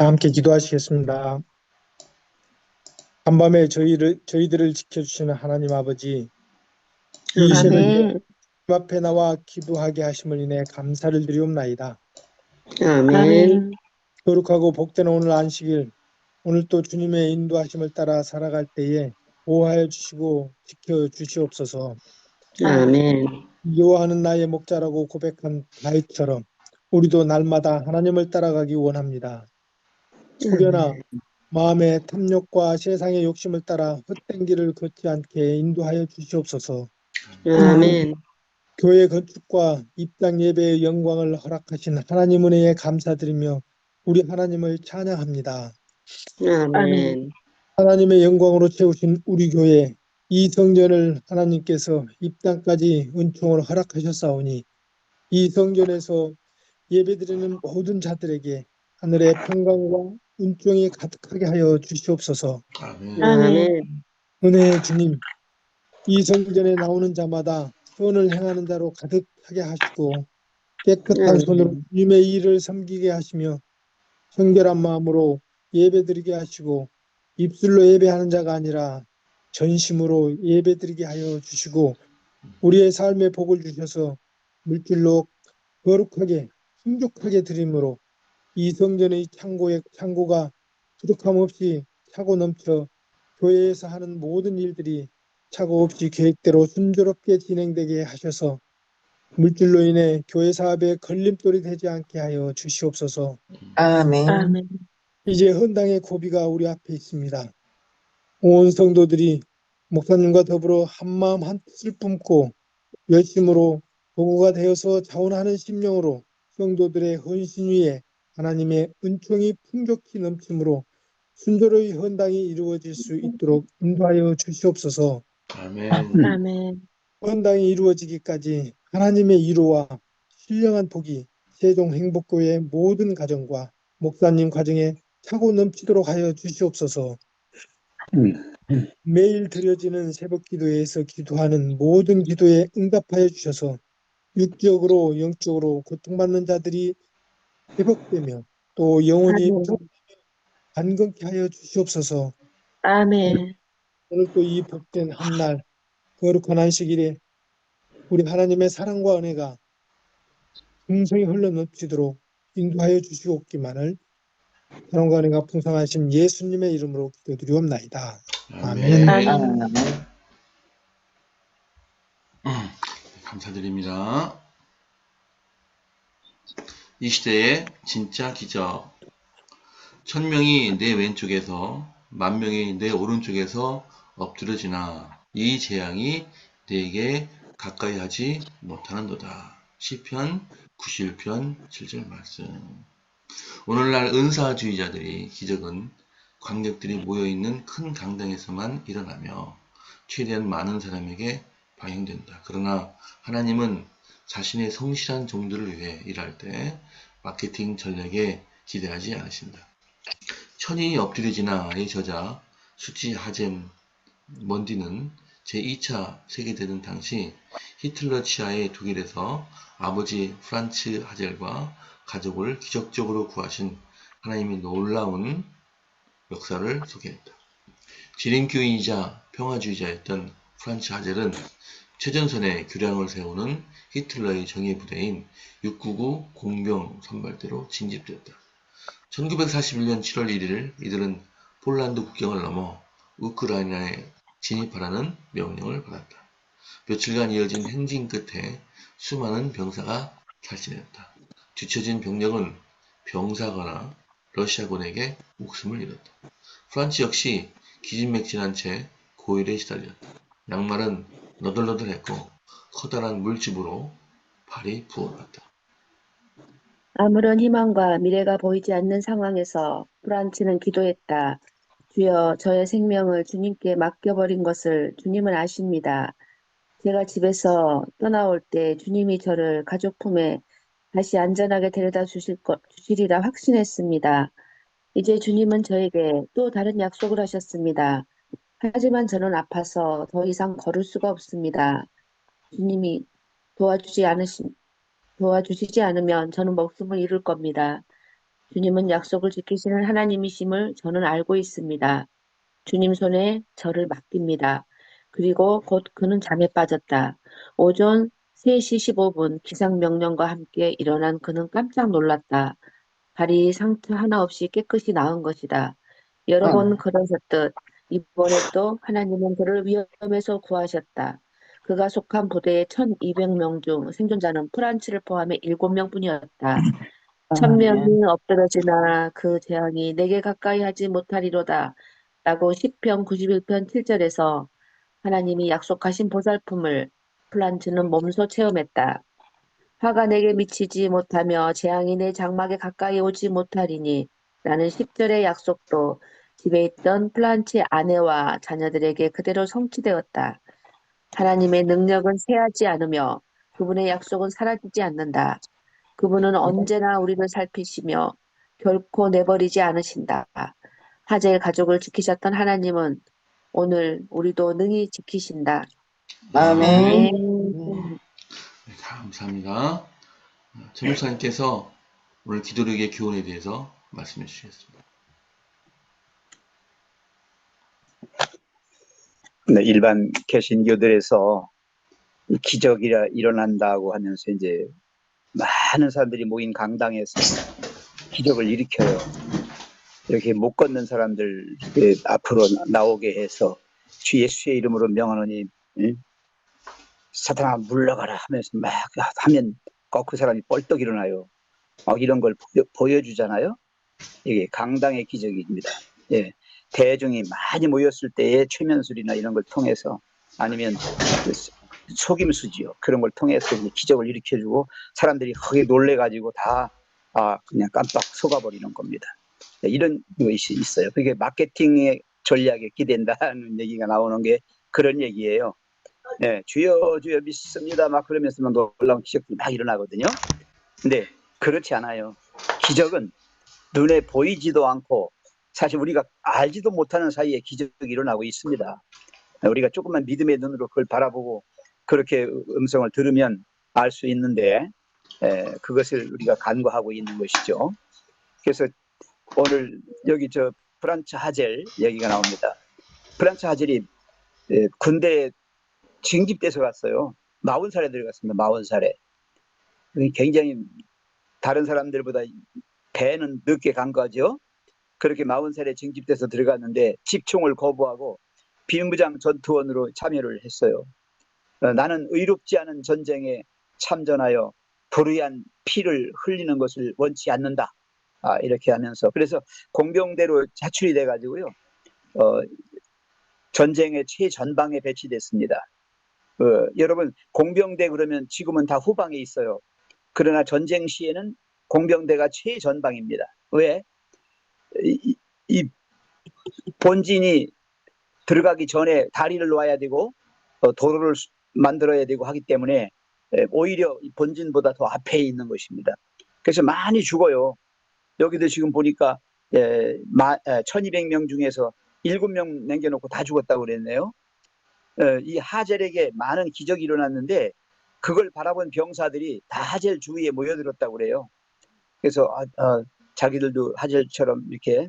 다 함께 기도하시겠습니다. 한밤에 저희들을 지켜주시는 하나님 아버지, 이 새벽에 아멘. 주님 앞에 나와 기도하게 하심을 인해 감사를 드리옵나이다. 아멘. 아멘. 거룩하고 복된 오늘 안식일, 오늘 또 주님의 인도하심을 따라 살아갈 때에 보호하여 주시고 지켜주시옵소서. 아멘. 여호와는 나의 목자라고 고백한 다윗처럼 우리도 날마다 하나님을 따라가기 원합니다. 혹여나 마음의 탐욕과 세상의 욕심을 따라 헛된 길을 걷지 않게 인도하여 주시옵소서. 아멘. 교회 건축과 입당 예배의 영광을 허락하신 하나님 은혜에 감사드리며 우리 하나님을 찬양합니다. 아멘. 하나님의 영광으로 채우신 우리 교회 이 성전을 하나님께서 입당까지 은총을 허락하셨사오니 이 성전에서 예배드리는 모든 자들에게 하늘의 평강과 은총이 가득하게 하여 주시옵소서. 아멘. 은혜의 주님, 이 성전에 나오는 자마다 선을 행하는 자로 가득하게 하시고 깨끗한 손으로 주님의 일을 섬기게 하시며 청결한 마음으로 예배드리게 하시고 입술로 예배하는 자가 아니라 전심으로 예배드리게 하여 주시고 우리의 삶에 복을 주셔서 물질로 거룩하게 풍족하게 드림으로 이 성전의 창고가 부족함 없이 차고 넘쳐 교회에서 하는 모든 일들이 차고 없이 계획대로 순조롭게 진행되게 하셔서 물질로 인해 교회 사업에 걸림돌이 되지 않게 하여 주시옵소서. 아멘. 아멘. 이제 헌당의 고비가 우리 앞에 있습니다. 온 성도들이 목사님과 더불어 한마음 한뜻을 품고 열심으로 도구가 되어서 자원하는 심령으로 성도들의 헌신 위에 하나님의 은총이 풍족히 넘침으로 순조로이 헌당이 이루어질 수 있도록 인도하여 주시옵소서. 아멘. 헌당이 이루어지기까지 하나님의 위로와 신령한 복이 세종 행복교회의 모든 가정과 목사님 가정에 차고 넘치도록 하여 주시옵소서. 매일 드려지는 새벽 기도에서 기도하는 모든 기도에 응답하여 주셔서 육적으로 영적으로 고통받는 자들이 회복되며 또 영혼이 간건케 하여 주시옵소서. 아멘. 오늘 또 이 복된 한날 거룩한 안식일에 우리 하나님의 사랑과 은혜가 풍성히 흘러넘치도록 인도하여 주시옵기만을 사랑과 은혜가 풍성하신 예수님의 이름으로 기도드리옵나이다. 아멘. 아멘. 감사드립니다. 이 시대의 진짜 기적. 1000명이 내 왼쪽에서 10,000명이 내 오른쪽에서 엎드려지나 이 재앙이 내게 가까이 하지 못하는도다. 시편 91편 7절 말씀. 오늘날 은사주의자들이 기적은 광력들이 모여있는 큰 강당에서만 일어나며 최대한 많은 사람에게 방영된다. 그러나 하나님은 자신의 성실한 종들을 위해 일할 때 마케팅 전략에 기대하지 않으신다. 천인이 엎드려지나의 저자 수지 하젬 먼디는 제2차 세계대전 당시 히틀러 치하의 독일에서 아버지 프란츠 하젤과 가족을 기적적으로 구하신 하나님의 놀라운 역사를 소개했다. 지린교인이자 평화주의자였던 프란츠 하젤은 최전선에 교량을 세우는 히틀러의 정예부대인 699 공병 선발대로 징집되었다. 1941년 7월 1일 이들은 폴란드 국경을 넘어 우크라이나에 진입하라는 명령을 받았다. 며칠간 이어진 행진 끝에 수많은 병사가 탈진했다. 뒤처진 병력은 병사거나 러시아군에게 목숨을 잃었다. 프란츠 역시 기진맥진한 채 고열에 시달렸다. 양말은 너덜너덜했고 커다란 물집으로 발이 부어났다. 아무런 희망과 미래가 보이지 않는 상황에서 프란츠는 기도했다. 주여, 저의 생명을 주님께 맡겨버린 것을 주님은 아십니다. 제가 집에서 떠나올 때 주님이 저를 가족 품에 다시 안전하게 데려다 주시리라 확신했습니다. 이제 주님은 저에게 또 다른 약속을 하셨습니다. 하지만 저는 아파서 더 이상 걸을 수가 없습니다. 주님이 도와주시지 않으면 저는 목숨을 잃을 겁니다. 주님은 약속을 지키시는 하나님이심을 저는 알고 있습니다. 주님 손에 저를 맡깁니다. 그리고 곧 그는 잠에 빠졌다. 오전 3시 15분 기상명령과 함께 일어난 그는 깜짝 놀랐다. 발이 상처 하나 없이 깨끗이 나은 것이다. 여러 번 그러셨듯 이번에 또 하나님은 그를 위험에서 구하셨다. 그가 속한 부대의 1200명 중 생존자는 프란츠를 포함해 7명뿐이었다. 천명이 엎드러지나 그 재앙이 내게 가까이 하지 못하리로다. 라고 시편 91편 7절에서 하나님이 약속하신 보살픔을 플란츠는 몸소 체험했다. 화가 내게 미치지 못하며 재앙이 내 장막에 가까이 오지 못하리니 라는 10절의 약속도 집에 있던 플란츠의 아내와 자녀들에게 그대로 성취되었다. 하나님의 능력은 쇠하지 않으며 그분의 약속은 사라지지 않는다. 그분은 언제나 우리를 살피시며 결코 내버리지 않으신다. 하젤 가족을 지키셨던 하나님은 오늘 우리도 능히 지키신다. 아멘. 아멘. 네, 감사합니다. 전 목사님께서 오늘 기도력의 교훈에 대해서 말씀해 주시겠습니다. 네, 일반 개신교들에서 이 기적이라 일어난다고 하면서 이제 많은 사람들이 모인 강당에서 기적을 일으켜요. 이렇게 못 걷는 사람들 앞으로 나오게 해서 주 예수의 이름으로 명하노니 사탄아 물러가라 하면서 막 하면 꼭 그 사람이 뻘떡 일어나요. 이런 걸 보여주잖아요. 이게 강당의 기적입니다. 예, 대중이 많이 모였을 때의 최면술이나 이런 걸 통해서 아니면 속임수지요. 그런 걸 통해서 기적을 일으켜주고 사람들이 크게 놀래가지고 다 그냥 깜빡 속아버리는 겁니다. 네, 이런 것이 있어요. 그게 마케팅의 전략에 기댄다는 얘기가 나오는 게 그런 얘기예요. 네, 주여 주여 믿습니다 막 그러면서 놀라운 기적들이 막 일어나거든요. 근데 그렇지 않아요. 기적은 눈에 보이지도 않고 사실 우리가 알지도 못하는 사이에 기적이 일어나고 있습니다. 우리가 조금만 믿음의 눈으로 그걸 바라보고 그렇게 음성을 들으면 알 수 있는데 그것을 우리가 간과하고 있는 것이죠. 그래서 오늘 여기 저 프란츠 하젤 얘기가 나옵니다. 프란츠 하젤이 군대에 징집돼서 갔어요. 40살에 들어갔습니다. 40살에. 굉장히 다른 사람들보다 배는 늦게 간 거죠. 그렇게 40살에 징집돼서 들어갔는데 집총을 거부하고 비무장 전투원으로 참여를 했어요. 나는 의롭지 않은 전쟁에 참전하여 불의한 피를 흘리는 것을 원치 않는다. 이렇게 하면서 그래서 공병대로 자출이 돼가지고요. 전쟁의 최전방에 배치됐습니다. 여러분 공병대 그러면 지금은 다 후방에 있어요. 그러나 전쟁 시에는 공병대가 최전방입니다. 왜? 이 본진이 들어가기 전에 다리를 놓아야 되고 도로를 만들어야 되고 하기 때문에 오히려 본진보다 더 앞에 있는 것입니다. 그래서 많이 죽어요. 여기도 지금 보니까 1200명 중에서 7명 남겨놓고 다 죽었다고 그랬네요. 이 하젤에게 많은 기적이 일어났는데 그걸 바라본 병사들이 다 하젤 주위에 모여들었다고 그래요. 그래서 자기들도 하젤처럼 이렇게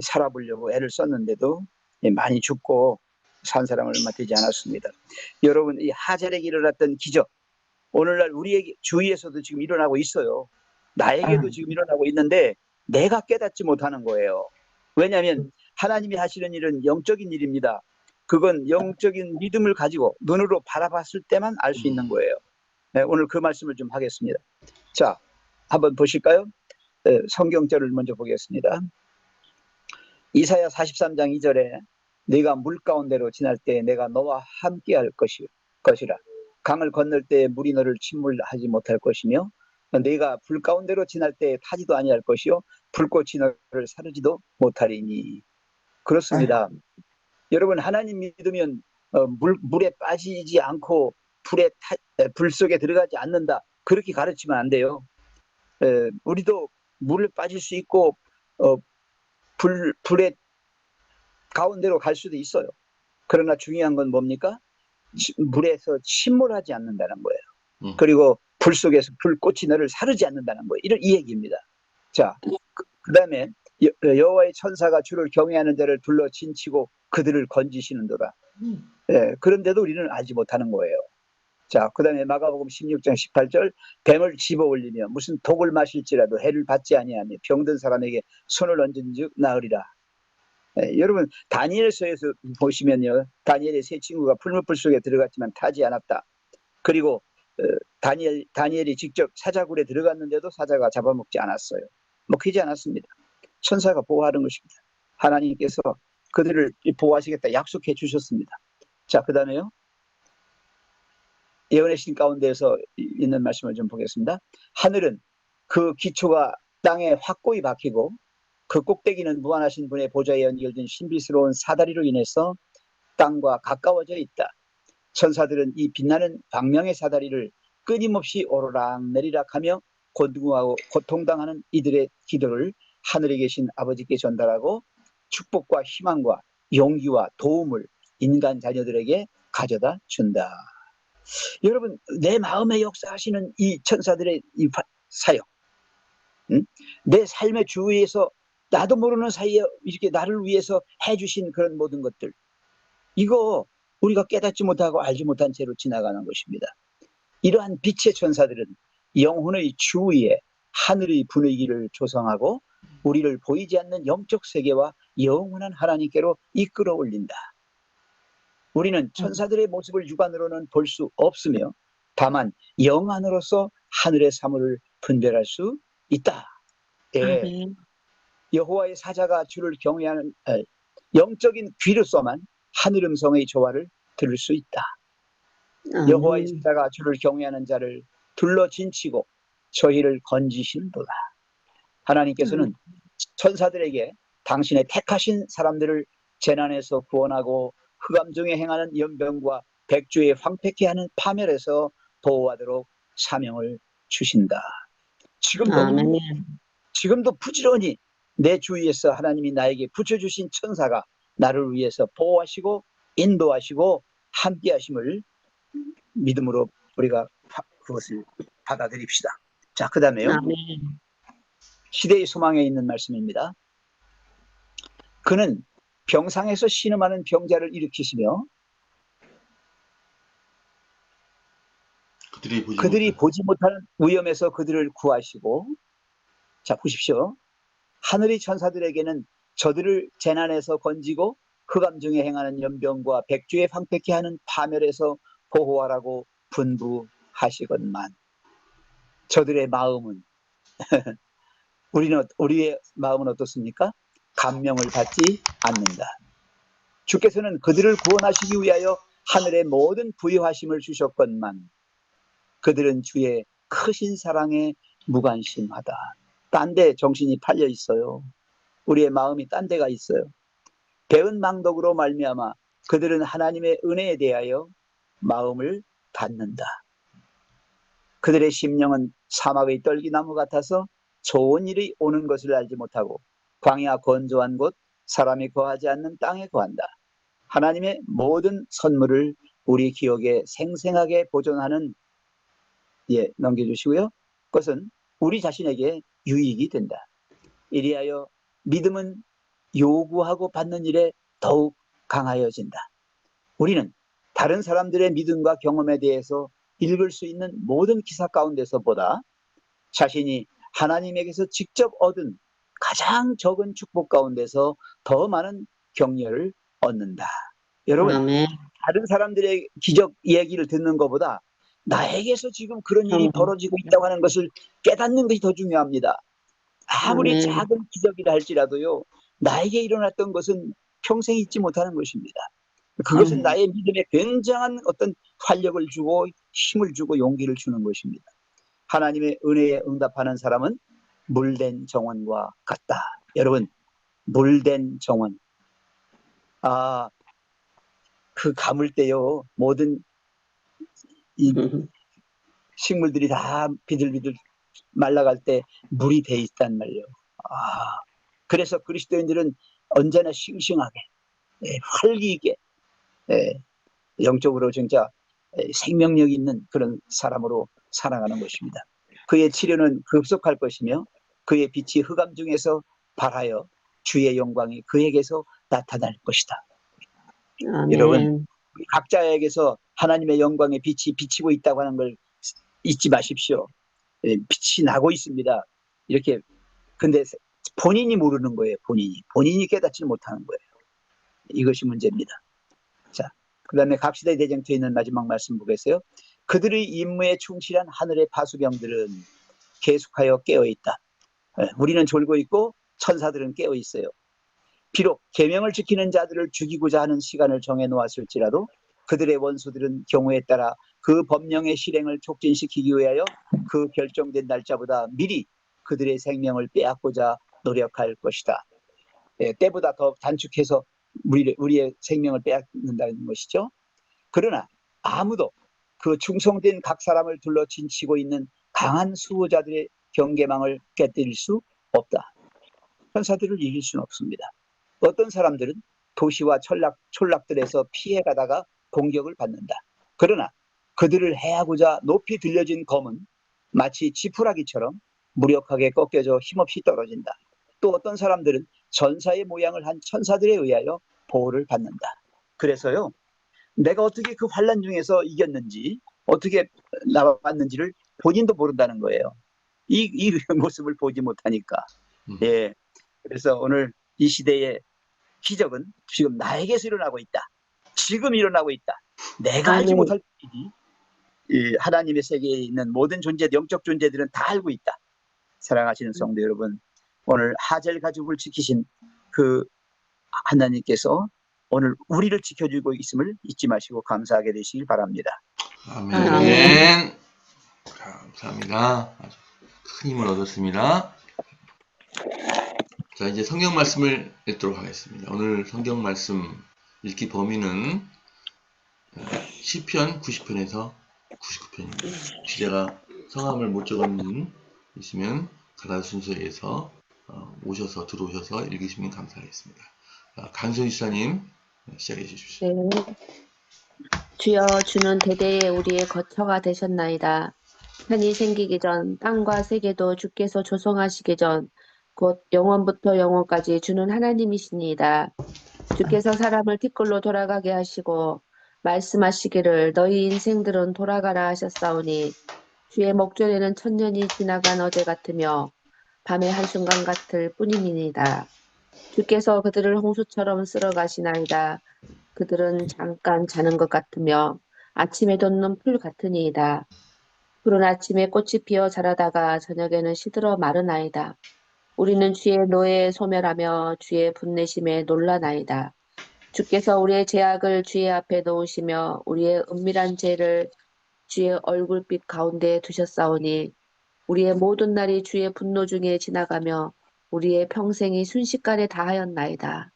살아보려고 애를 썼는데도 많이 죽고 산 사람 얼마 되지 않았습니다. 여러분 이 하젤에게 일어났던 기적 오늘날 우리에게 주위에서도 지금 일어나고 있어요. 나에게도 지금 일어나고 있는데 내가 깨닫지 못하는 거예요. 왜냐하면 하나님이 하시는 일은 영적인 일입니다. 그건 영적인 믿음을 가지고 눈으로 바라봤을 때만 알 수 있는 거예요. 네, 오늘 그 말씀을 좀 하겠습니다. 자, 한번 보실까요? 성경절을 먼저 보겠습니다. 이사야 43장 2절에 네가 물 가운데로 지날 때 내가 너와 함께 할 것이라. 강을 건널 때 물이 너를 침몰하지 못할 것이며 네가 불 가운데로 지날 때 타지도 아니할 것이요 불꽃이 너를 사르지도 못하리니. 그렇습니다. 여러분 하나님 믿으면 물에 빠지지 않고 불 속에 들어가지 않는다. 그렇게 가르치면 안 돼요. 우리도 물에 빠질 수 있고 불의 가운데로 갈 수도 있어요. 그러나 중요한 건 뭡니까? 물에서 침몰하지 않는다는 거예요. 그리고 불 속에서 불꽃이 너를 사르지 않는다는 거예요. 이 얘기입니다. 자, 그다음에 여호와의 천사가 주를 경외하는 자를 둘러 진치고 그들을 건지시는도다. 예, 그런데도 우리는 알지 못하는 거예요. 자, 그다음에 마가복음 16장 18절 뱀을 집어 올리며 무슨 독을 마실지라도 해를 받지 아니하며 병든 사람에게 손을 얹은즉 나으리라. 예, 여러분 다니엘서에서 보시면요, 다니엘의 세 친구가 풀무불 속에 들어갔지만 타지 않았다. 그리고 다니엘이 직접 사자굴에 들어갔는데도 사자가 잡아먹지 않았어요. 먹히지 않았습니다. 천사가 보호하는 것입니다. 하나님께서 그들을 보호하시겠다 약속해 주셨습니다. 자, 그 다음에요. 예언의 신 가운데서 있는 말씀을 좀 보겠습니다. 하늘은 그 기초가 땅에 확고히 박히고 그 꼭대기는 무한하신 분의 보좌에 연결된 신비스러운 사다리로 인해서 땅과 가까워져 있다. 천사들은 이 빛나는 광명의 사다리를 끊임없이 오르락 내리락 하며 고통당하는 이들의 기도를 하늘에 계신 아버지께 전달하고 축복과 희망과 용기와 도움을 인간 자녀들에게 가져다 준다. 여러분, 내 마음에 역사하시는 이 천사들의 이 사역, 내 삶의 주위에서 나도 모르는 사이에 이렇게 나를 위해서 해주신 그런 모든 것들, 이거 우리가 깨닫지 못하고 알지 못한 채로 지나가는 것입니다. 이러한 빛의 천사들은 영혼의 주위에 하늘의 분위기를 조성하고 우리를 보이지 않는 영적 세계와 영원한 하나님께로 이끌어 올린다. 우리는 천사들의 모습을 육안으로는 볼 수 없으며 다만 영안으로서 하늘의 사물을 분별할 수 있다. 예. 여호와의 사자가 주를 경외하는 영적인 귀로서만 하늘 음성의 조화를 들을 수 있다. 여호와의 사자가 주를 경외하는 자를 둘러 진치고 저희를 건지시는도다. 하나님께서는 천사들에게 당신의 택하신 사람들을 재난에서 구원하고 흑암 중에 행하는 연병과 백주에 황폐케 하는 파멸에서 보호하도록 사명을 주신다. 지금도 부지런히 내 주위에서 하나님이 나에게 붙여주신 천사가 나를 위해서 보호하시고 인도하시고 함께 하심을 믿음으로 우리가 그것을 받아들입시다. 자, 그 다음에요. 시대의 소망에 있는 말씀입니다. 그는 병상에서 신음하는 병자를 일으키시며 그들이 보지 못하는 위험에서 그들을 구하시고, 자, 보십시오. 하늘의 천사들에게는 저들을 재난에서 건지고 흑암 중에 행하는 연병과 백주에 황폐케 하는 파멸에서 보호하라고 분부하시건만 저들의 마음은 우리의 마음은 어떻습니까? 감명을 받지 않는다. 주께서는 그들을 구원하시기 위하여 하늘의 모든 부여하심을 주셨건만 그들은 주의 크신 사랑에 무관심하다. 딴 데 정신이 팔려 있어요. 우리의 마음이 딴 데가 있어요. 배은 망덕으로 말미암아 그들은 하나님의 은혜에 대하여 마음을 닫는다. 그들의 심령은 사막의 떨기나무 같아서 좋은 일이 오는 것을 알지 못하고 광야 건조한 곳 사람이 거하지 않는 땅에 거한다. 하나님의 모든 선물을 우리 기억에 생생하게 보존하는, 넘겨주시고요. 그것은 우리 자신에게 유익이 된다. 이리하여 믿음은 요구하고 받는 일에 더욱 강하여진다. 우리는 다른 사람들의 믿음과 경험에 대해서 읽을 수 있는 모든 기사 가운데서보다 자신이 하나님에게서 직접 얻은 가장 적은 축복 가운데서 더 많은 격려를 얻는다. 여러분, 다른 사람들의 기적 얘기를 듣는 것보다 나에게서 지금 그런 일이 벌어지고 있다고 하는 것을 깨닫는 것이 더 중요합니다. 아무리 작은 기적이라 할지라도요, 나에게 일어났던 것은 평생 잊지 못하는 것입니다. 그것은 나의 믿음에 굉장한 어떤 활력을 주고 힘을 주고 용기를 주는 것입니다. 하나님의 은혜에 응답하는 사람은 물된 정원과 같다. 여러분, 물된 정원. 그 가물 때요, 모든 이 식물들이 다 비들비들 말라갈 때 물이 돼 있단 말이에요. 그래서 그리스도인들은 언제나 싱싱하게, 활기 있게, 영적으로 진짜 생명력 있는 그런 사람으로 살아가는 것입니다. 그의 치료는 급속할 것이며 그의 빛이 흑암 중에서 발하여 주의 영광이 그에게서 나타날 것이다. 아멘. 여러분, 우리 각자에게서 하나님의 영광의 빛이 비치고 있다고 하는 걸 잊지 마십시오. 예, 빛이 나고 있습니다. 이렇게. 근데 본인이 모르는 거예요. 본인이 깨닫지 못하는 거예요. 이것이 문제입니다. 자, 그 다음에 갑시다 대쟁투에 있는 마지막 말씀 보겠어요. 그들의 임무에 충실한 하늘의 파수병들은 계속하여 깨어있다. 우리는 졸고 있고 천사들은 깨어있어요. 비록 계명을 지키는 자들을 죽이고자 하는 시간을 정해놓았을지라도 그들의 원수들은 경우에 따라 그 법령의 실행을 촉진시키기 위하여 그 결정된 날짜보다 미리 그들의 생명을 빼앗고자 노력할 것이다. 때보다 더 단축해서 우리의 생명을 빼앗는다는 것이죠. 그러나 아무도 그 충성된 각 사람을 둘러친치고 있는 강한 수호자들의 경계망을 깨뜨릴 수 없다. 천사들을 이길 수는 없습니다. 어떤 사람들은 도시와 촌락들에서 피해가다가 공격을 받는다. 그러나 그들을 해하고자 높이 들려진 검은 마치 지푸라기처럼 무력하게 꺾여져 힘없이 떨어진다. 또 어떤 사람들은 전사의 모양을 한 천사들에 의하여 보호를 받는다. 그래서요, 내가 어떻게 그 환난 중에서 이겼는지, 어떻게 나왔는지를 본인도 모른다는 거예요. 이 모습을 보지 못하니까. 예. 그래서 오늘 이 시대의 기적은 지금 나에게서 일어나고 있다. 지금 일어나고 있다. 내가 알지 아멘. 못할 뿐이지. 이 하나님의 세계에 있는 모든 영적 존재들은 다 알고 있다. 사랑하시는 성도 여러분, 오늘 하젤 가족을 지키신 그 하나님께서 오늘 우리를 지켜주고 있음을 잊지 마시고 감사하게 되시길 바랍니다. 아멘. 감사합니다. 아주 큰 힘을 얻었습니다. 자, 이제 성경 말씀을 읽도록 하겠습니다. 오늘 성경 말씀 읽기 범위는 시편 90편에서 99편입니다. 주제가 성함을 못 적은 분 있으면 가라 순서에서 들어오셔서 읽으시면 감사하겠습니다. 강소희 지사님 시작해 주십시오. 네. 주여, 주는 대대에 우리의 거처가 되셨나이다. 편이 생기기 전 땅과 세계도 주께서 조성하시기 전 곧 영원부터 영원까지 주는 하나님이시니이다. 주께서 사람을 티끌로 돌아가게 하시고 말씀하시기를 너희 인생들은 돌아가라 하셨사오니 주의 목전에는 천년이 지나간 어제 같으며 밤의 한순간 같을 뿐이니이다. 주께서 그들을 홍수처럼 쓸어가시나이다. 그들은 잠깐 자는 것 같으며 아침에 돋는 풀 같으니이다. 푸른 아침에 꽃이 피어 자라다가 저녁에는 시들어 마르나이다. 우리는 주의 노예에 소멸하며 주의 분내심에 놀라나이다. 주께서 우리의 죄악을 주의 앞에 놓으시며 우리의 은밀한 죄를 주의 얼굴빛 가운데 두셨사오니 우리의 모든 날이 주의 분노 중에 지나가며 우리의 평생이 순식간에 다하였나이다.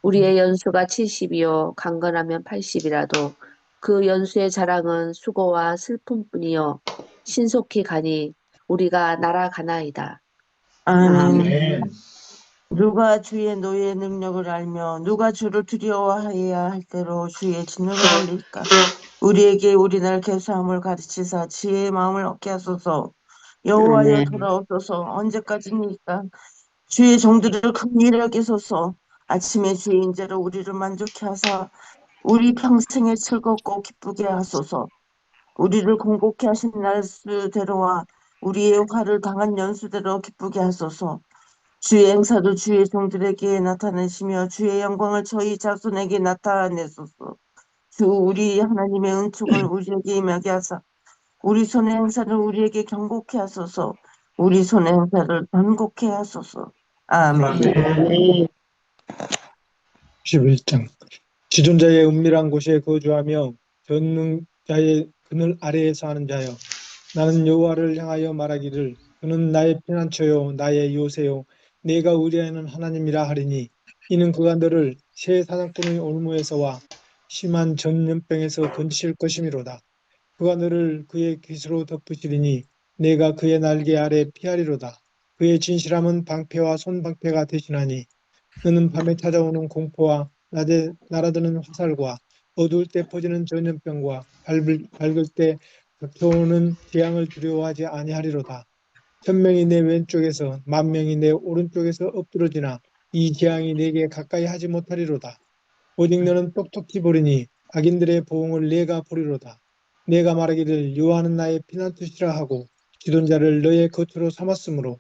우리의 연수가 70이요 강건하면 80이라도 그 연수의 자랑은 수고와 슬픔뿐이요 신속히 가니 우리가 날아가나이다. 아멘. 누가 주의 노예의 능력을 알며 누가 주를 두려워하여야 할 대로 주의 진노를 알릴까? 우리에게 우리날 계수함을 가르치사 지혜의 마음을 얻게 하소서. 여호와여 아멘. 돌아오소서. 언제까지니까? 주의 종들을 긍휼히 여기소서. 아침에 주의 인재로 우리를 만족케 하사 우리 평생에 즐겁고 기쁘게 하소서. 우리를 공곡케 하신 날수대로와 우리의 화를 당한 연수대로 기쁘게 하소서. 주의 행사도 주의 종들에게 나타내시며 주의 영광을 저희 자손에게 나타내소서. 주 우리 하나님의 은총을 우리에게 임하게 하사 우리 손의 행사를 우리에게 경고케 하소서. 우리 손의 행사를 단곡케 하소서. 아멘. 아멘. 11장 지존자의 은밀한 곳에 거주하며 전능자의 그늘 아래에 사는 자여, 나는 여호와를 향하여 말하기를 그는 나의 피난처요 나의 요새요 내가 의뢰하는 하나님이라 하리니, 이는 그가 너를 새 사냥꾼의 올무에서와 심한 전염병에서 건지실 것이미로다. 그가 너를 그의 깃으로 덮으시리니 내가 그의 날개 아래 피하리로다. 그의 진실함은 방패와 손방패가 되시나니 너는 밤에 찾아오는 공포와 낮에 날아드는 화살과 어두울 때 퍼지는 전염병과 밝을 때 닥쳐오는 재앙을 두려워하지 아니하리로다. 천명이 내 왼쪽에서 만명이 내 오른쪽에서 엎드러지나 이 재앙이 내게 가까이 하지 못하리로다. 오직 너는 똑똑히 보리니 악인들의 보응을 내가 보리로다. 내가 말하기를 여호와는 나의 피난투시라 하고 지존자를 너의 거처로 삼았으므로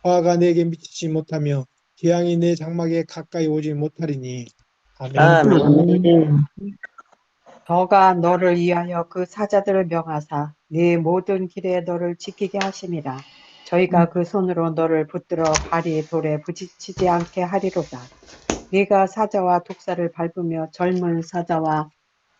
화가 내게 미치지 못하며 재앙이 내 장막에 가까이 오지 못하리니. 아멘. 아멘. 저가 너를 위하여 그 사자들을 명하사 네 모든 길에 너를 지키게 하심이라. 저희가 그 손으로 너를 붙들어 발이 돌에 부딪히지 않게 하리로다. 네가 사자와 독사를 밟으며 젊은 사자와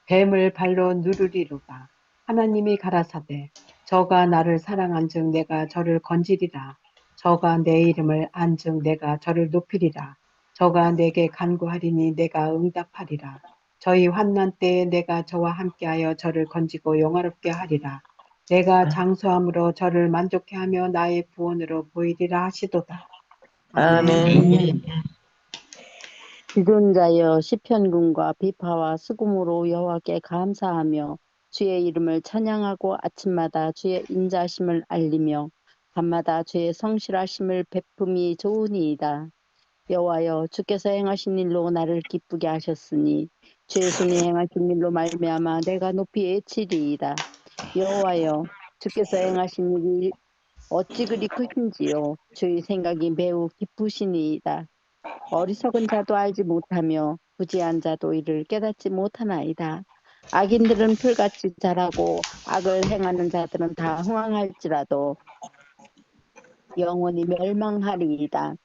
뱀을 발로 누르리로다. 하나님이 가라사대 저가 나를 사랑한즉 내가 저를 건지리라. 저가 내 이름을 안즉 내가 저를 높이리라. 저가 내게 간구하리니 내가 응답하리라. 저희 환난 때에 내가 저와 함께하여 저를 건지고 영화롭게 하리라. 내가 장수함으로 저를 만족해 하며 나의 구원으로 보이리라 하시도다. 아멘. 지존자여 시편군과 비파와 수금으로 여호와께 감사하며 주의 이름을 찬양하고 아침마다 주의 인자심을 알리며 밤마다 주의 성실하심을 베품이 좋으니이다. 여호와여 주께서 행하신 일로 나를 기쁘게 하셨으니 주의 손이 행하신 일로 말미암아 내가 높이 외치리이다. 여호와여 주께서 행하신 일이 어찌 그리 크신지요. 주의 생각이 매우 깊으시니이다. 어리석은 자도 알지 못하며 부지한 자도 이를 깨닫지 못하나이다. 악인들은 풀같이 자라고 악을 행하는 자들은 다 흥황할지라도 영원히 멸망하리이다.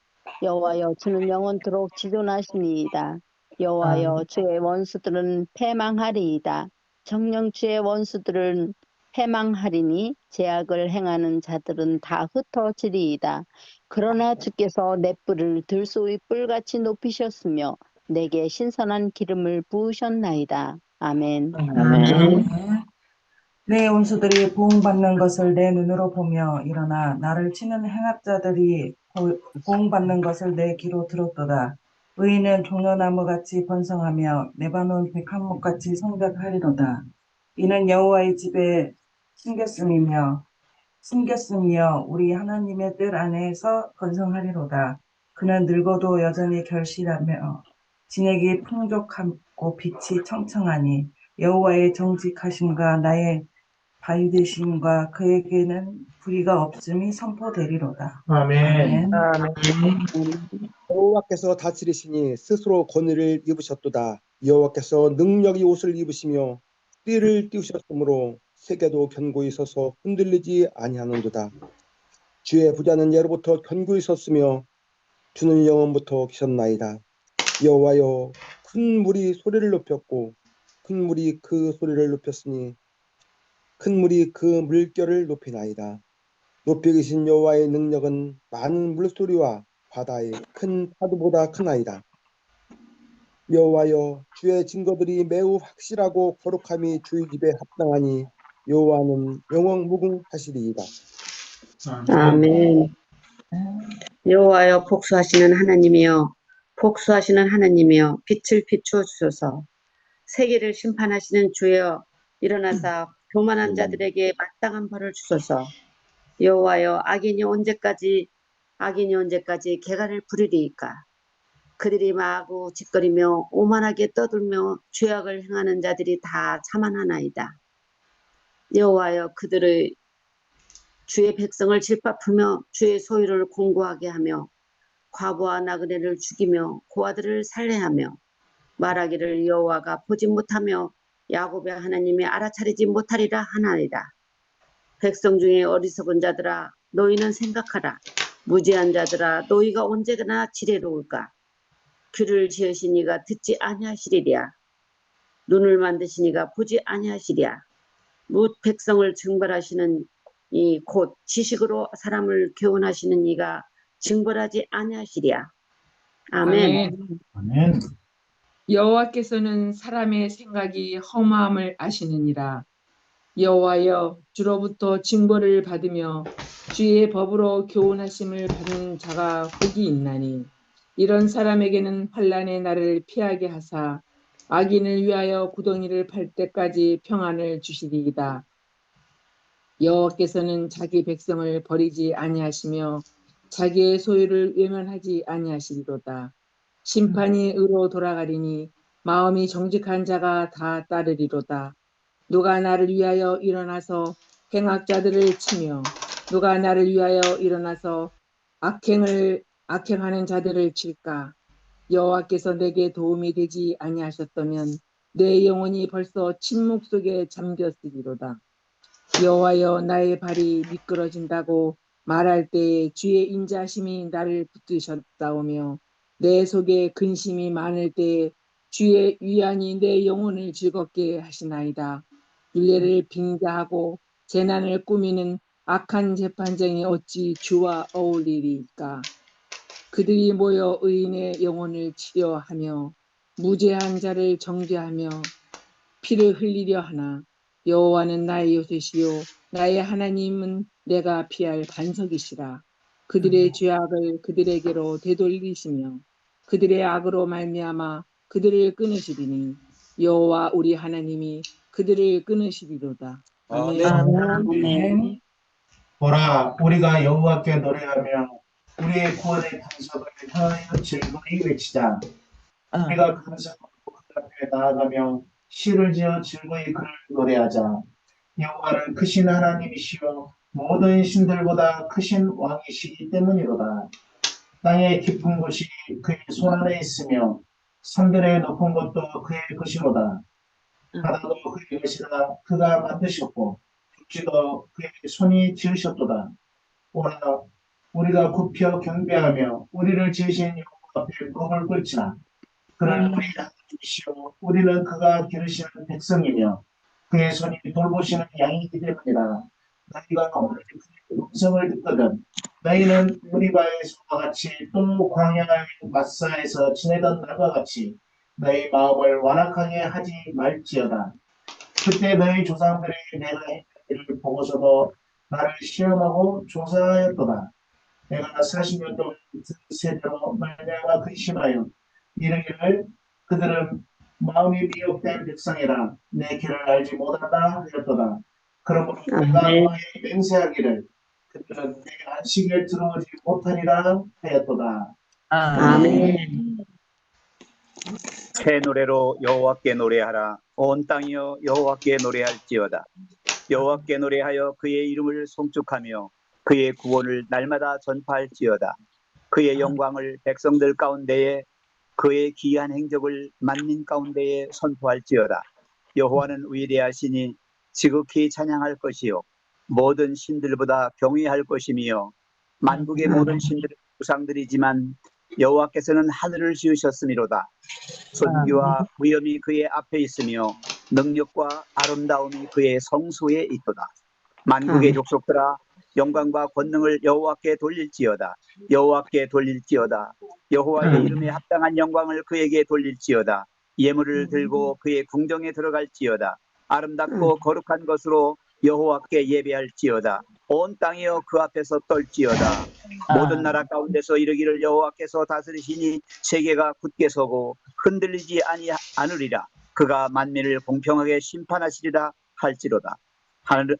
여호와여 주는 영원토록 지존하시니이다. 여호와여 주의 원수들은 패망하리이다. 정녕 주의 원수들은 패망하리니 제약을 행하는 자들은 다 흩어지리이다. 그러나 주께서 내 뿔을 들소의 뿔같이 높이셨으며 내게 신선한 기름을 부으셨나이다. 아멘. 아멘. 내 원수들이 보응받는 것을 내 눈으로 보며 일어나 나를 치는 행악자들이 보응받는 것을 내 귀로 들었도다. 의인은 종려나무같이 번성하며 레바논 백합목같이 성백하리로다. 이는 여호와의 집에 숨겼음이며 우리 하나님의 뜰 안에서 건성하리로다. 그는 늙어도 여전히 결실하며 진액이 풍족하고 빛이 청청하니 여호와의 정직하심과 나의 바위되심과 그에게는 불의가 없음이 선포되리로다. 아멘. 여호와께서 다스리시니 스스로 권위를 입으셨도다. 여호와께서 능력의 옷을 입으시며 띠를 띄우셨으므로 세계도 견고히 서서 흔들리지 아니하는도다. 주의 부자는 예로부터 견고히 섰으며 주는 영원부터 계셨나이다. 여호와여 큰 물이 소리를 높였고 큰 물이 그 소리를 높였으니 큰 물이 그 물결을 높이나이다. 높이 계신 여호와의 능력은 많은 물소리와 바다의 큰 파도보다 크나이다. 여호와여 주의 증거들이 매우 확실하고 거룩함이 주의 집에 합당하니 여호와는 영원무궁하시리이다. 아멘. 여호와여 복수하시는 하나님이여 빛을 비추어 주소서. 세계를 심판하시는 주여 일어나사 교만한 자들에게 마땅한 벌을 주소서. 여호와여 악인이 언제까지 개간을 부리리이까. 그들이 마구 짓거리며 오만하게 떠들며 죄악을 행하는 자들이 다 자만하나이다. 여호와여 그들의 주의 백성을 질파푸며 주의 소유를 공고하게 하며 과부와 나그네를 죽이며 고아들을 살해하며 말하기를 여호와가 보지 못하며 야곱의 하나님이 알아차리지 못하리라 하나이다. 백성 중에 어리석은 자들아 너희는 생각하라. 무지한 자들아 너희가 언제나 지혜로울까. 귀를 지으신 이가 듣지 아니하시리랴. 눈을 만드신 이가 보지 아니하시랴. 뭇 백성을 징벌하시는 이 곧 지식으로 사람을 교훈하시는 이가 징벌하지 아니하시랴. 아멘. 아멘. 여호와께서는 사람의 생각이 허무함을 아시느니라. 여호와여 주로부터 징벌을 받으며 주의 법으로 교훈하심을 받는 자가 복이 있나니 이런 사람에게는 환난의 날을 피하게 하사 악인을 위하여 구덩이를 팔 때까지 평안을 주시리이다. 여호와께서는 자기 백성을 버리지 아니하시며 자기의 소유를 외면하지 아니하시리로다. 심판이 의로 돌아가리니 마음이 정직한 자가 다 따르리로다. 누가 나를 위하여 일어나서 행악자들을 치며 누가 나를 위하여 일어나서 악행하는 자들을 칠까? 여호와께서 내게 도움이 되지 아니하셨다면 내 영혼이 벌써 침묵 속에 잠겼으리로다. 여호와여, 나의 발이 미끄러진다고 말할 때에 주의 인자심이 나를 붙드셨사오며 내 속에 근심이 많을 때에 주의 위안이 내 영혼을 즐겁게 하시나이다. 윤례를 빙자하고 재난을 꾸미는 악한 재판장이 어찌 주와 어울리리까? 그들이 모여 의인의 영혼을 치려하며 무죄한 자를 정죄하며 피를 흘리려 하나 여호와는 나의 요새시요 나의 하나님은 내가 피할 반석이시라. 그들의 죄악을 그들에게로 되돌리시며 그들의 악으로 말미암아 그들을 끊으시리니 여호와 우리 하나님이 그들을 끊으시리로다. 아멘. 아멘. 보라, 우리가 여호와께 노래하며 우리의 구원의 반석을 향하여 즐거이 외치자. 우리가 감사하고 그 앞에 나아가며 시를 지어 즐거이 그를 노래하자. 여호와는 크신 하나님이시여 모든 신들보다 크신 왕이시기 때문이로다. 땅의 깊은 곳이 그의 손 안에 있으며 산들의 높은 곳도 그의 것이로다. 바다도 그의 것이라 그가 만드셨고 육지도 그의 손이 지으셨도다. 오라, 우리가 굽혀 경배하며 우리를 지으신 여호와 앞에 무릎을 꿇지라. 그는 우리 하나님이시오 우리는 그가 기르시는 백성이며 그의 손이 돌보시는 양이기 때문이라. 너희가 오늘 그의 음성을 듣거든 너희는 우리바에서와 같이 또 광야의 마사에서 지내던 날과 같이 너희 마음을 완악하게 하지 말지어다. 그때 너희 조상들이 내가 행한 일을 보고서도 나를 시험하고 조사하였도다. 내가 40년 동안 그 세대로 말미암아 근심하여 이르기를 그들은 마음이 미혹된 백성이라 내 길을 알지 못한다 하였도다. 그러므로 내가 너희 맹세하기를 그들은 내 안식을 들어오지 못하리라 하였도다. 아멘. 새 노래로 여호와께 노래하라. 온 땅이여 여호와께 노래할지어다. 여호와께 노래하여 그의 이름을 송축하며 그의 구원을 날마다 전파할지어다. 그의 영광을 백성들 가운데에 그의 기이한 행적을 만민 가운데에 선포할지어다. 여호와는 위대하시니 지극히 찬양할 것이요 모든 신들보다 경외할 것이며 만국의 모든 신들은 우상들이지만 여호와께서는 하늘을 지으셨음이로다. 존귀와 위엄이 그의 앞에 있으며 능력과 아름다움이 그의 성소에 있도다. 만국의 족속들아 영광과 권능을 여호와께 돌릴지어다. 여호와께 돌릴지어다. 여호와의 이름에 합당한 영광을 그에게 돌릴지어다. 예물을 들고 그의 궁정에 들어갈지어다. 아름답고 거룩한 것으로 여호와께 예배할지어다. 온 땅이여 그 앞에서 떨지어다. 모든 나라 가운데서 이르기를 여호와께서 다스리시니 세계가 굳게 서고 흔들리지 않으리라. 그가 만민을 공평하게 심판하시리라 할지로다.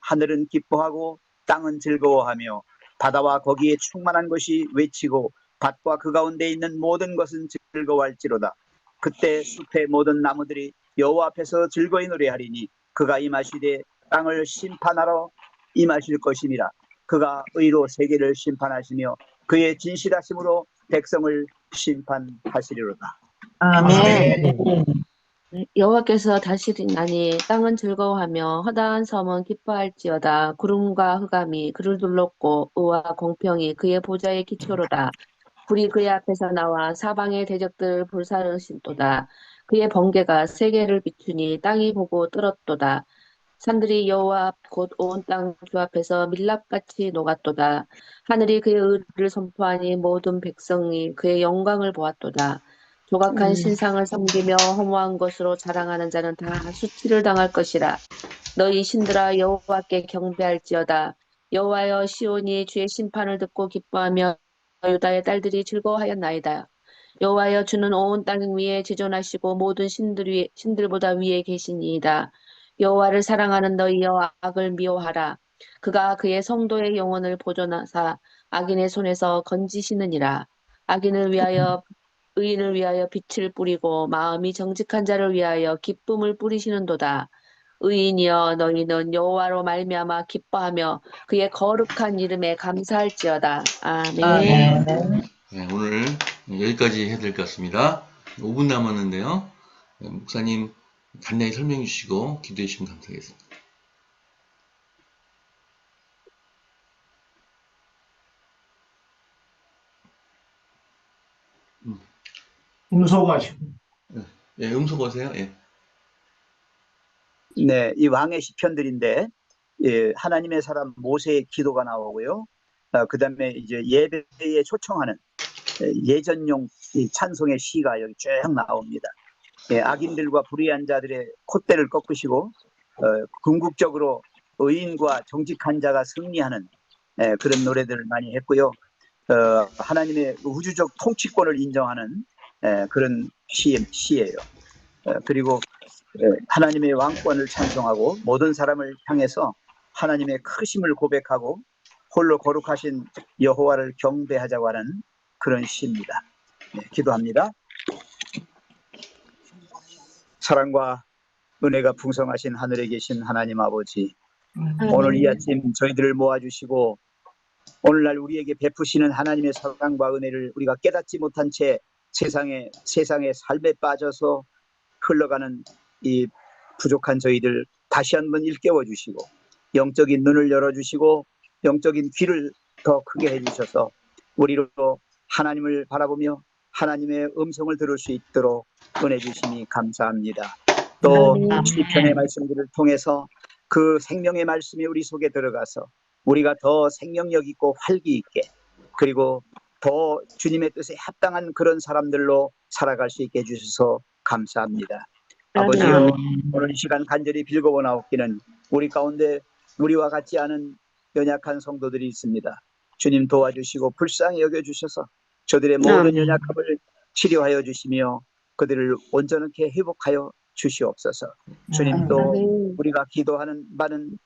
하늘은 기뻐하고 땅은 즐거워하며 바다와 거기에 충만한 것이 외치고 밭과 그 가운데 있는 모든 것은 즐거워할지로다. 그때 숲의 모든 나무들이 여호와 앞에서 즐거이 노래하리니 그가 임하시되 땅을 심판하러 임하실 것임이라. 그가 의로 세계를 심판하시며 그의 진실하심으로 백성을 심판하시리로다. 아멘. 여호와께서 다스리나니 땅은 즐거워하며 허다한 섬은 기뻐할지어다. 구름과 흑암이 그를 둘렀고 의와 공평이 그의 보좌의 기초로다. 불이 그의 앞에서 나와 사방의 대적들을 불사르신도다. 그의 번개가 세계를 비추니 땅이 보고 떨었도다. 산들이 여호와 곧 온 땅 주 앞에서 밀랍같이 녹았도다. 하늘이 그의 의를 선포하니 모든 백성이 그의 영광을 보았도다. 조각한 신상을 섬기며 허무한 것으로 자랑하는 자는 다 수치를 당할 것이라. 너희 신들아 여호와께 경배할지어다. 여호와여, 시온이 주의 심판을 듣고 기뻐하며 유다의 딸들이 즐거워하였나이다. 여호와여, 주는 온 땅 위에 지존하시고 모든 신들보다 위에 계시니이다. 여호와를 사랑하는 너희여, 악을 미워하라. 그가 그의 성도의 영혼을 보존하사 악인의 손에서 건지시느니라. 의인을 위하여 빛을 뿌리고 마음이 정직한 자를 위하여 기쁨을 뿌리시는도다. 의인이여 너희는 여호와로 말미암아 기뻐하며 그의 거룩한 이름에 감사할지어다. 아멘. 네, 오늘 여기까지 해야 될 것 같습니다. 5분 남았는데요. 목사님 간단히 설명해 주시고 기도해 주시면 감사하겠습니다. 음소거하시고. 예, 음소 거세요. 예. 네, 이 왕의 시편들인데 예, 하나님의 사람 모세의 기도가 나오고요. 그 다음에 이제 예배에 초청하는 예전용 이 찬송의 시가 여기 쭉 나옵니다. 예, 악인들과 불의한 자들의 콧대를 꺾으시고 궁극적으로 의인과 정직한 자가 승리하는 그런 노래들을 많이 했고요. 하나님의 우주적 통치권을 인정하는 그런 시예요. 그리고 하나님의 왕권을 찬송하고 모든 사람을 향해서 하나님의 크심을 고백하고 홀로 거룩하신 여호와를 경배하자고 하는 그런 시입니다. 네, 기도합니다. 사랑과 은혜가 풍성하신 하늘에 계신 하나님 아버지, 오늘 이 아침 저희들을 모아주시고 오늘날 우리에게 베푸시는 하나님의 사랑과 은혜를 우리가 깨닫지 못한 채 세상의 삶에 빠져서 흘러가는 이 부족한 저희들 다시 한번 일깨워 주시고 영적인 눈을 열어주시고 영적인 귀를 더 크게 해주셔서 우리로 하나님을 바라보며 하나님의 음성을 들을 수 있도록 은혜 주심이 감사합니다. 또 시편의 말씀들을 통해서 그 생명의 말씀이 우리 속에 들어가서 우리가 더 생명력 있고 활기 있게 그리고 더 주님의 뜻에 합당한 그런 사람들로 살아갈 수 있게 해주셔서 감사합니다. 아버지여, 오늘 이 시간 간절히 빌고원하옵기는 우리 가운데 우리와 같지 않은 연약한 성도들이 있습니다. 주님 도와주시고 불쌍히 여겨주셔서 저들의 모든 연약함을 치료하여 주시며 그들을 온전하게 회복하여 주시옵소서. 주님 또 우리가 기도하는 많은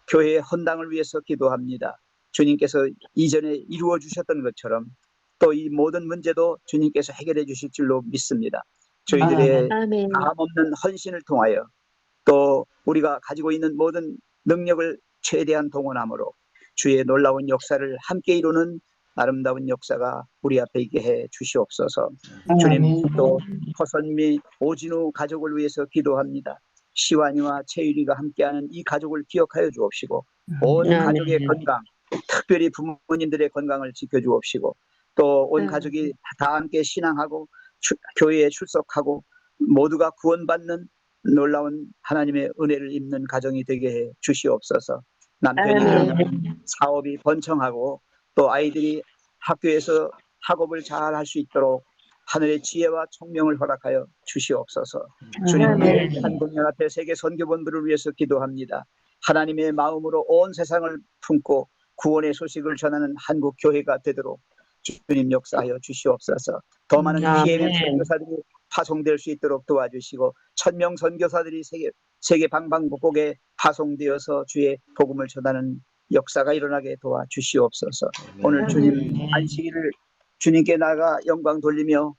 교회의 헌당을 위해서 기도합니다. 주님께서 이전에 이루어 주셨던 것처럼 또 이 모든 문제도 주님께서 해결해 주실 줄로 믿습니다. 저희들의 다함 없는 헌신을 통하여 또 우리가 가지고 있는 모든 능력을 최대한 동원함으로 주의 놀라운 역사를 함께 이루는 아름다운 역사가 우리 앞에 있게 해 주시옵소서. 주님 또 허선미 오진우 가족을 위해서 기도합니다. 시완이와 채율이가 함께하는 이 가족을 기억하여 주옵시고 온 가족의 건강, 특별히 부모님들의 건강을 지켜주옵시고 또 온 가족이 다 함께 신앙하고 교회에 출석하고 모두가 구원받는 놀라운 하나님의 은혜를 입는 가정이 되게 해 주시옵소서. 남편이 그러면 사업이 번창하고 또 아이들이 학교에서 학업을 잘 할 수 있도록 하늘의 지혜와 총명을 허락하여 주시옵소서. 주님, 한국연합회 세계 선교본부를 위해서 기도합니다. 하나님의 마음으로 온 세상을 품고 구원의 소식을 전하는 한국 교회가 되도록 주님 역사하여 주시옵소서. 더 많은 PMM 선교사들이 파송될 수 있도록 도와주시고 1000명 선교사들이 세계 방방곡곡에 파송되어서 주의 복음을 전하는 역사가 일어나게 도와주시옵소서. 오늘 주님 안식일을 주님께 나가 영광 돌리며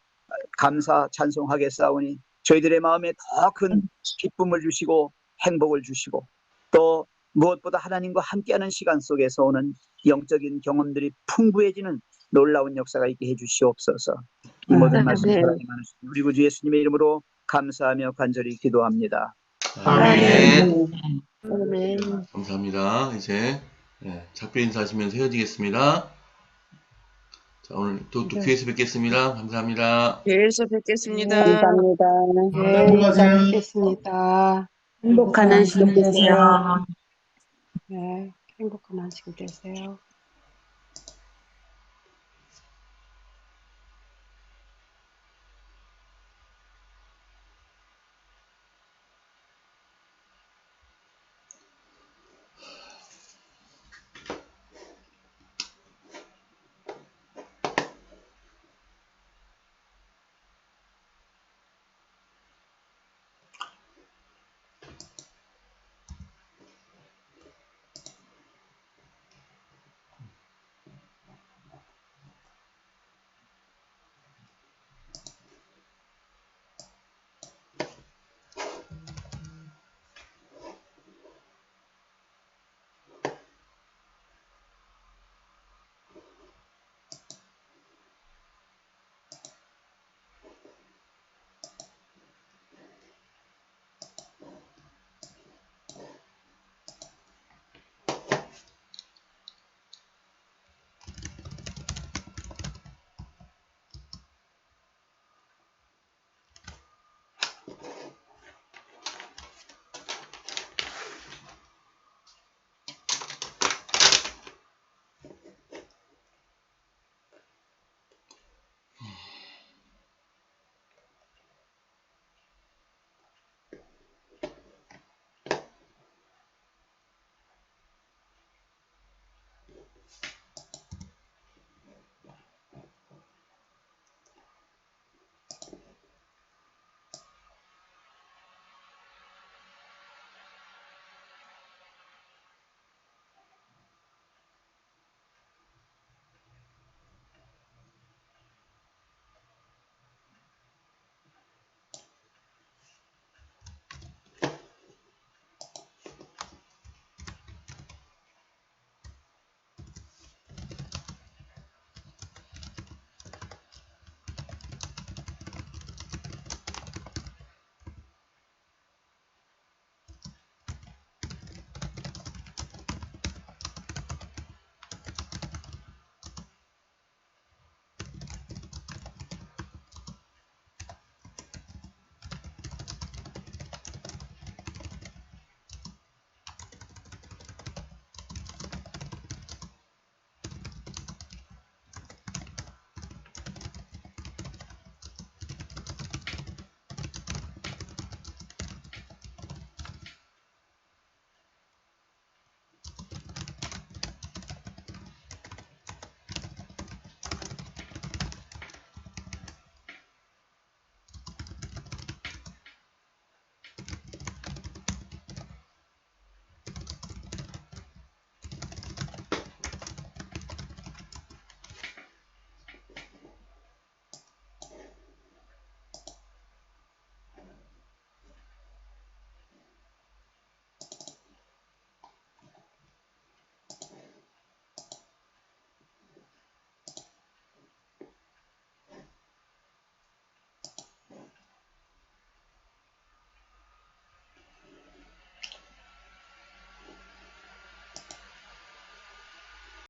감사 찬송하겠사오니 저희들의 마음에 더 큰 기쁨을 주시고 행복을 주시고 또 무엇보다 하나님과 함께하는 시간 속에서 오는 영적인 경험들이 풍부해지는 놀라운 역사가 있게 해주시옵소서. 이 모든 말씀 하나님 많으신 우리 구주 예수님의 이름으로 감사하며 간절히 기도합니다. 아멘. 감사합니다. 이제 작별 인사하시면서 헤어지겠습니다. 자, 오늘 또 교회에서 뵙겠습니다. 감사합니다. 교회에서 뵙겠습니다. 감사합니다. 건강하세요. 뵙겠습니다. 행복한 안식 되세요. 네, 행복한 안식 되세요.